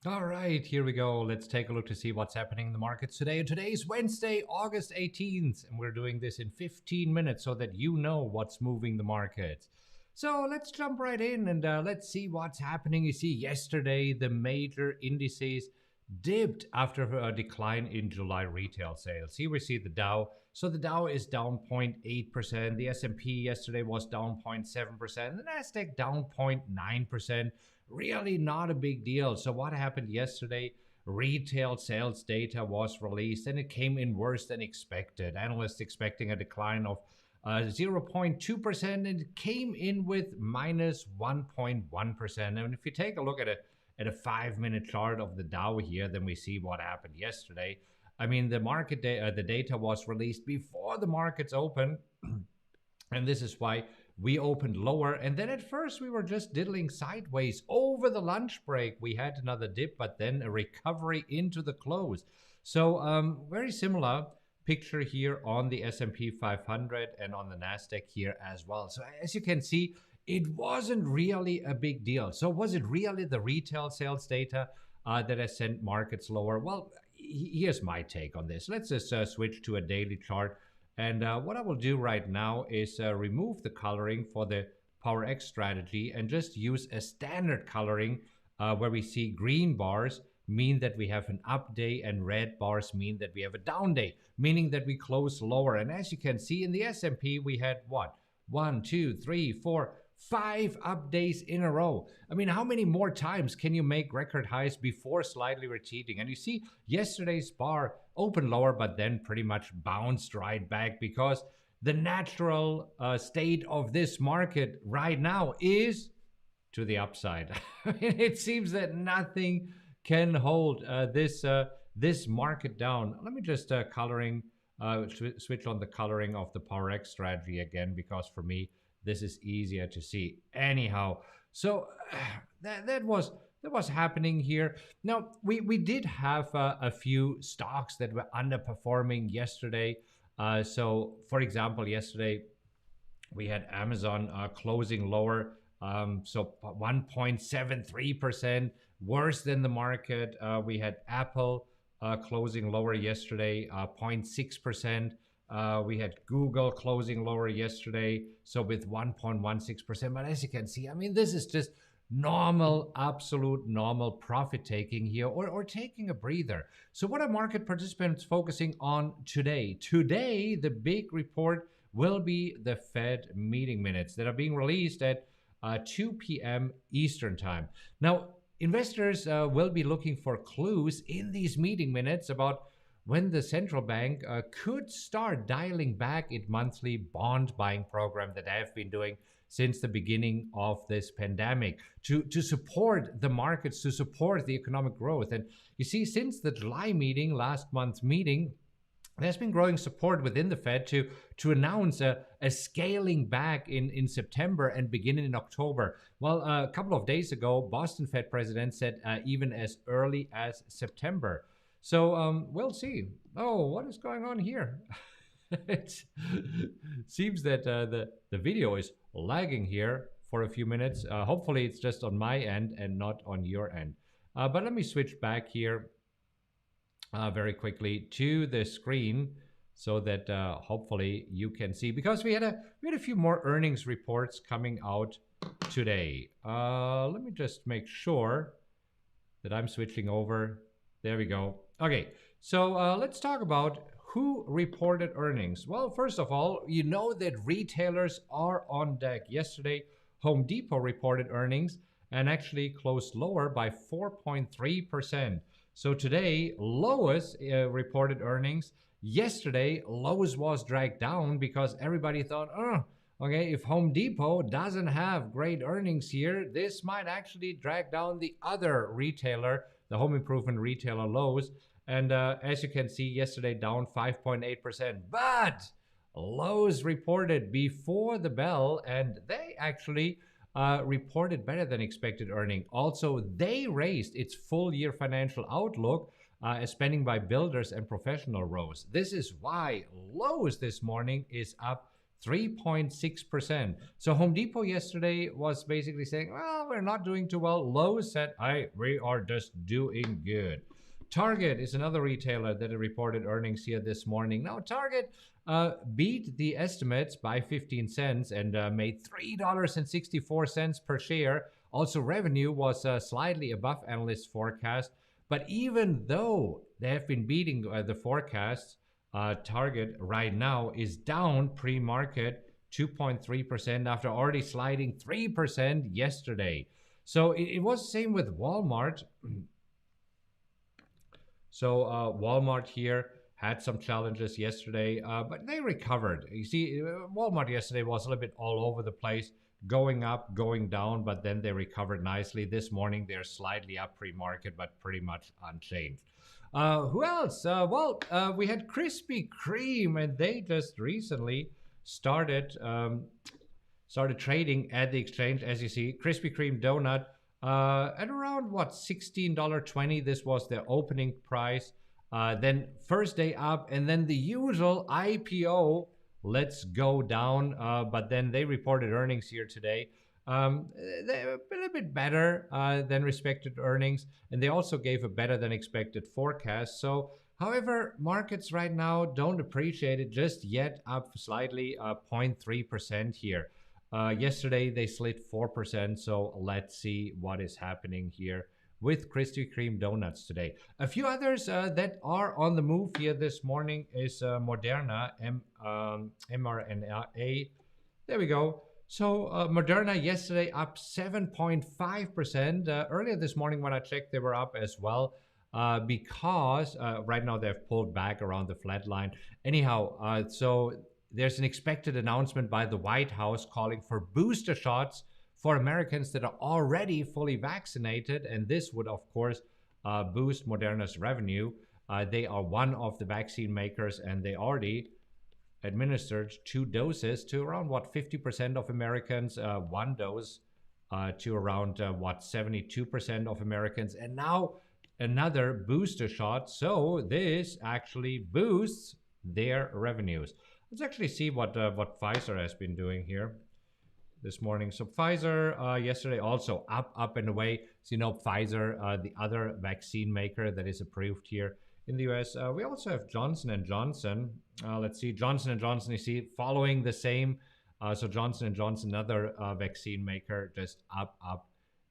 All right, here we go. Let's take a look to see what's happening in the markets today. Today's Wednesday, August 18th, and we're doing this in 15 minutes so that you know what's moving the markets. So let's jump right in and let's see what's happening. You see, yesterday the major indices dipped after a decline in July retail sales. Here we see the Dow. So the Dow is down 0.8%. The S&P yesterday was down 0.7%. The Nasdaq down 0.9%. Really not a big deal. So what happened yesterday? Retail sales data was released and it came in worse than expected. Analysts expecting a decline of 0.2%, and it came in with minus 1.1%. And if you take a look at a 5-minute chart of the Dow here, then we see what happened yesterday. I mean, the market the data was released before the markets opened, and this is why we opened lower. And then at first we were just diddling sideways. Over the lunch break, we had another dip, but then a recovery into the close. So very similar picture here on the S&P 500 and on the Nasdaq here as well. So as you can see, it wasn't really a big deal. So was it really the retail sales data that has sent markets lower? Well, here's my take on this. Let's just switch to a daily chart. And what I will do right now is remove the coloring for the PowerX strategy and just use a standard coloring where we see green bars mean that we have an up day and red bars mean that we have a down day, meaning that we close lower. And as you can see in the S&P, we had what? 1, 2, 3, 4, 5 up days in a row. I mean, how many more times can you make record highs before slightly retreating? And you see yesterday's bar opened lower, but then pretty much bounced right back because the natural state of this market right now is to the upside. It seems that nothing can hold this market down. Let me just switch on the coloring of the PowerX strategy again, because for me this is easier to see. Anyhow, so that was happening here. Now we did have a few stocks that were underperforming yesterday. So for example, yesterday we had Amazon closing lower, so 1.73% worse than the market. We had Apple closing lower yesterday, 0.6%. We had Google closing lower yesterday, so with 1.16%. But as you can see, I mean, this is just normal, absolute normal profit taking here, or taking a breather. So what are market participants focusing on today? Today, the big report will be the Fed meeting minutes that are being released at 2 p.m. Eastern time. Now, investors will be looking for clues in these meeting minutes about when the central bank could start dialing back its monthly bond buying program that they have been doing since the beginning of this pandemic to support the markets, to support the economic growth. And you see, since the July meeting, last month's meeting, there's been growing support within the Fed to announce a scaling back in September and beginning in October. Well, a couple of days ago, Boston Fed president said even as early as September. So we'll see. Oh, what is going on here? It seems that the video is lagging here for a few minutes. Hopefully it's just on my end and not on your end. But let me switch back here very quickly to the screen so that hopefully you can see, because we had a few more earnings reports coming out today. Let me just make sure that I'm switching over. There we go. Okay, so let's talk about who reported earnings. Well, first of all, you know that retailers are on deck. Yesterday, Home Depot reported earnings and actually closed lower by 4.3%. So today, Lowe's reported earnings. Yesterday, Lowe's was dragged down because everybody thought, okay, if Home Depot doesn't have great earnings here, this might actually drag down the other retailer, the home improvement retailer Lowe's. And as you can see, yesterday down 5.8%. But Lowe's reported before the bell, and they actually reported better than expected earning. Also, they raised its full year financial outlook as spending by builders and professional rose. This is why Lowe's this morning is up 3.6%. So Home Depot yesterday was basically saying, well, we're not doing too well. Lowe said, we are just doing good. Target is another retailer that reported earnings here this morning. Now, Target beat the estimates by 15 cents and made $3.64 per share. Also, revenue was slightly above analyst forecast. But even though they have been beating the forecasts, Target right now is down pre-market 2.3% after already sliding 3% yesterday. So it was the same with Walmart. So Walmart here had some challenges yesterday, but they recovered. You see, Walmart yesterday was a little bit all over the place, going up, going down, but then they recovered nicely. This morning, they're slightly up pre-market, but pretty much unchanged. Who else? We had Krispy Kreme, and they just recently started trading at the exchange. As you see, Krispy Kreme donut at around $16.20. This was their opening price. Then first day up, and then the usual IPO. Let's go down. But then they reported earnings here today. They're a little bit better than expected earnings, and they also gave a better than expected forecast. So, however, markets right now don't appreciate it just yet, up slightly 0.3% here. Yesterday they slid 4%, so let's see what is happening here with Krispy Kreme donuts today. A few others that are on the move here this morning is Moderna, MRNA. There we go. So Moderna yesterday up 7.5%. Earlier this morning when I checked, they were up as well because right now they've pulled back around the flat line. Anyhow, so there's an expected announcement by the White House calling for booster shots for Americans that are already fully vaccinated. And this would, of course, boost Moderna's revenue. They are one of the vaccine makers, and they already administered 2 doses to around 50% of Americans, 1 dose to around 72% of Americans, and now another booster shot. So this actually boosts their revenues. Let's actually see what Pfizer has been doing here this morning. So Pfizer yesterday also up and away. So Pfizer, the other vaccine maker that is approved here in the US. We also have Johnson & Johnson. Let's see, Johnson & Johnson, you see, following the same. So Johnson & Johnson, another vaccine maker, just up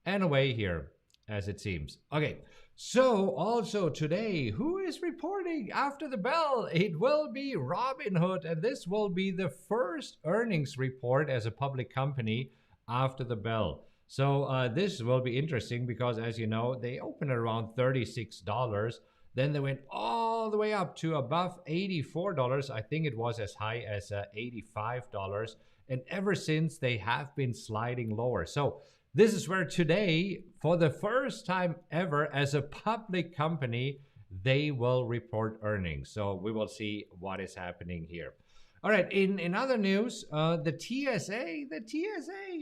and away here, as it seems. Okay, so also today, who is reporting after the bell? It will be Robinhood, and this will be the first earnings report as a public company after the bell. So this will be interesting because, as you know, they opened around $36. Then they went all the way up to above $84. I think it was as high as $85. And ever since, they have been sliding lower. So this is where today, for the first time ever as a public company, they will report earnings. So we will see what is happening here. All right, in other news, the TSA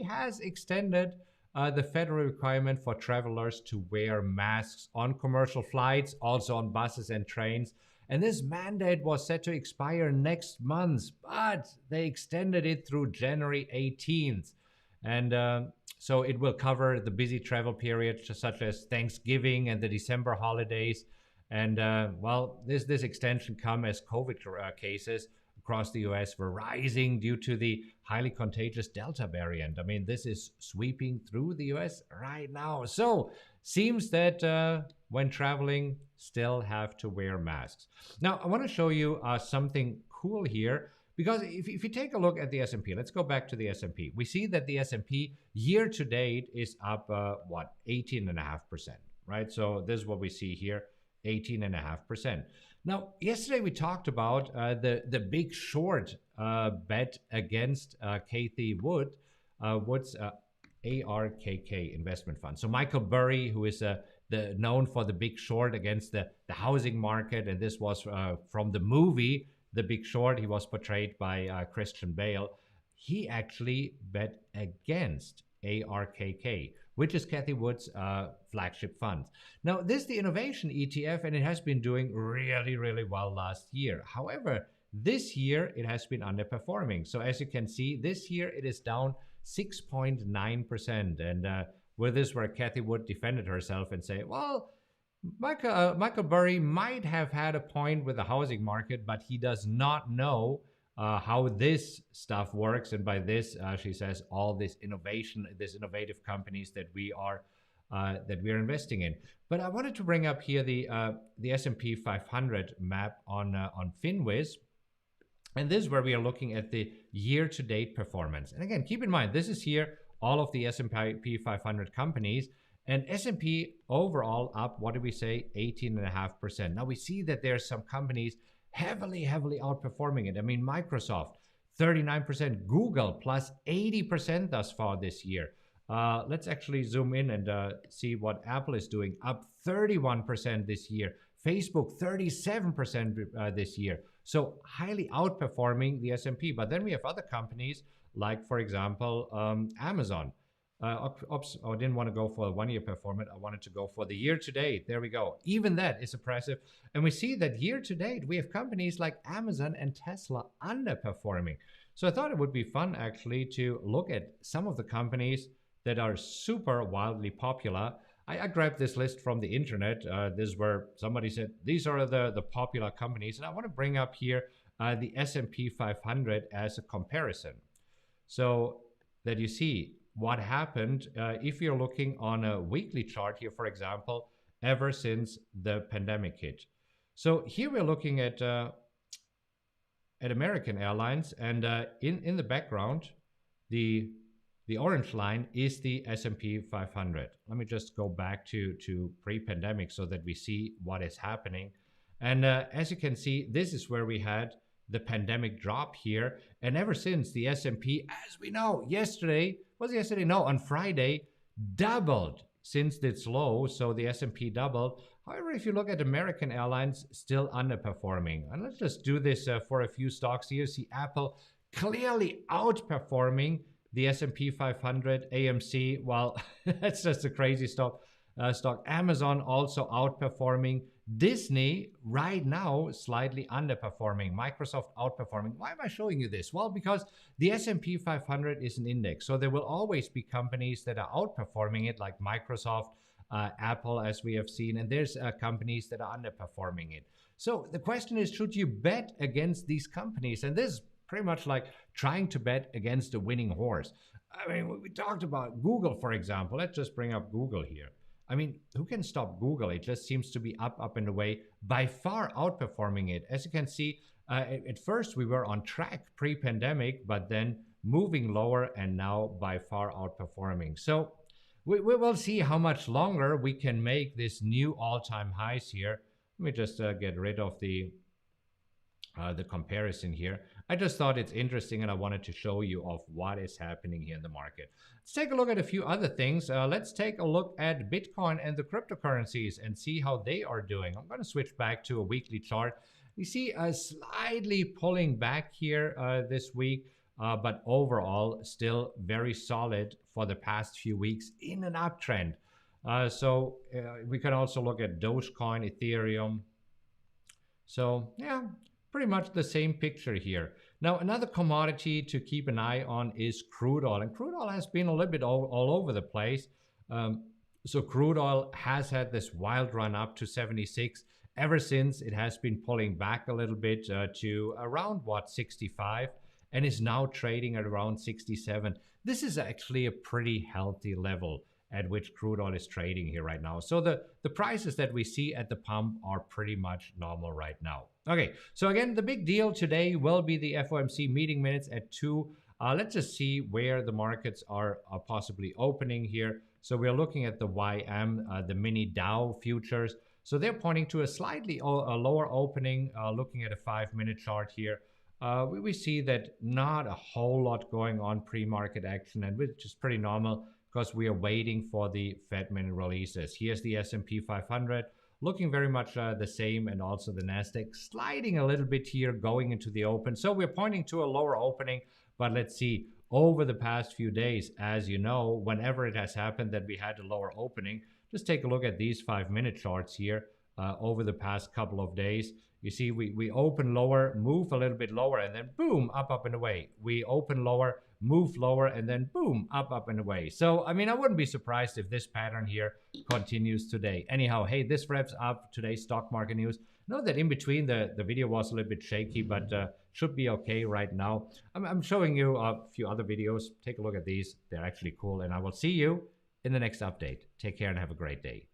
has extended the federal requirement for travelers to wear masks on commercial flights, also on buses and trains. And this mandate was set to expire next month, but they extended it through January 18th. And so it will cover the busy travel periods such as Thanksgiving and the December holidays. And this extension comes as COVID cases across the US were rising due to the highly contagious Delta variant. I mean, this is sweeping through the US right now. So seems that when traveling, still have to wear masks. Now, I want to show you something cool here, because if you take a look at the S&P, let's go back to the S&P. We see that the S&P year to date is up, 18.5%, right? So this is what we see here, 18.5%. Now, yesterday we talked about the big short bet against Cathie Wood's ARKK investment fund. So Michael Burry, who is known for the big short against the housing market, and this was from the movie The Big Short. He was portrayed by Christian Bale. He actually bet against ARKK, which is Cathie Wood's flagship fund. Now, this is the innovation ETF, and it has been doing really, really well last year. However, This year, it has been underperforming. So as you can see, this year it is down 6.9%. And with this, where Kathy Wood defended herself and say, well, Michael Burry might have had a point with the housing market, but he does not know how this stuff works. And by this, she says all this innovation, these innovative companies that we are investing in. But I wanted to bring up here the S&P 500 map on FinWiz. And this is where we are looking at the year-to-date performance. And again, keep in mind, this is here all of the S&P 500 companies. And S&P overall up, what do we say, 18.5%. Now we see that there's some companies heavily outperforming it. I mean, Microsoft, 39%, Google plus 80% thus far this year. Let's actually zoom in and see what Apple is doing, up 31% this year. Facebook, 37% this year. So highly outperforming the S&P. But then we have other companies like, for example, Amazon. Oops, I didn't want to go for a one-year performance. I wanted to go for the year-to-date. There we go. Even that is impressive. And we see that year-to-date, we have companies like Amazon and Tesla underperforming. So I thought it would be fun, actually, to look at some of the companies that are super wildly popular. I grabbed this list from the internet. This is where somebody said, these are the popular companies. And I want to bring up here the S&P 500 as a comparison. So that you see what happened if you're looking on a weekly chart here, for example, ever since the pandemic hit. So here we're looking at American Airlines, and in the background, the orange line is the S&P 500. Let me just go back to pre-pandemic so that we see what is happening. And as you can see, this is where we had the pandemic drop here. And ever since, the S&P, as we know, on Friday, doubled since its low. So the S&P doubled. However, if you look at American Airlines, still underperforming. And let's just do this for a few stocks here. See Apple clearly outperforming the S&P 500, AMC. Well, that's just a crazy stock. Amazon also outperforming. Disney right now slightly underperforming. Microsoft outperforming. Why am I showing you this? Well, because the S&P 500 is an index, so there will always be companies that are outperforming it, like Microsoft, Apple, as we have seen, and there's companies that are underperforming it. So the question is, should you bet against these companies? And this is pretty much like trying to bet against a winning horse. I mean, we talked about Google, for example. Let's just bring up Google here. I mean, who can stop Google? It just seems to be up and away, by far outperforming it. As you can see, at first we were on track pre-pandemic, but then moving lower and now by far outperforming. So we will see how much longer we can make this new all-time highs here. Let me just get rid of the comparison here. I just thought it's interesting and I wanted to show you of what is happening here in the market. Let's take a look at a few other things. Let's take a look at Bitcoin and the cryptocurrencies and see how they are doing. I'm going to switch back to a weekly chart. You see slightly pulling back here this week, but overall still very solid for the past few weeks in an uptrend. So we can also look at Dogecoin, Ethereum. So yeah, pretty much the same picture here. Now, another commodity to keep an eye on is crude oil. And crude oil has been a little bit all over the place. So crude oil has had this wild run up to 76. Ever since, it has been pulling back a little bit to around, 65, and is now trading at around 67. This is actually a pretty healthy level at which crude oil is trading here right now. So the prices that we see at the pump are pretty much normal right now. Okay, so again, the big deal today will be the FOMC meeting minutes at 2. Let's just see where the markets are possibly opening here. So we're looking at the YM, the mini Dow futures. So they're pointing to a slightly lower opening, looking at a 5-minute chart here. We see that not a whole lot going on pre-market action, and which is pretty normal because we are waiting for the Fed minute releases. Here's the S&P 500, looking very much the same, and also the Nasdaq sliding a little bit here going into the open. So we're pointing to a lower opening, but let's see. Over the past few days, as you know, whenever it has happened that we had a lower opening, just take a look at these 5-minute charts here over the past couple of days. You see, we open lower, move a little bit lower, and then boom, up and away. We open lower, move lower, and then boom, up and away. So, I mean, I wouldn't be surprised if this pattern here continues today. Anyhow, hey, this wraps up today's stock market news. Know that in between the video was a little bit shaky, but should be okay right now. I'm showing you a few other videos. Take a look at these. They're actually cool, and I will see you in the next update. Take care and have a great day.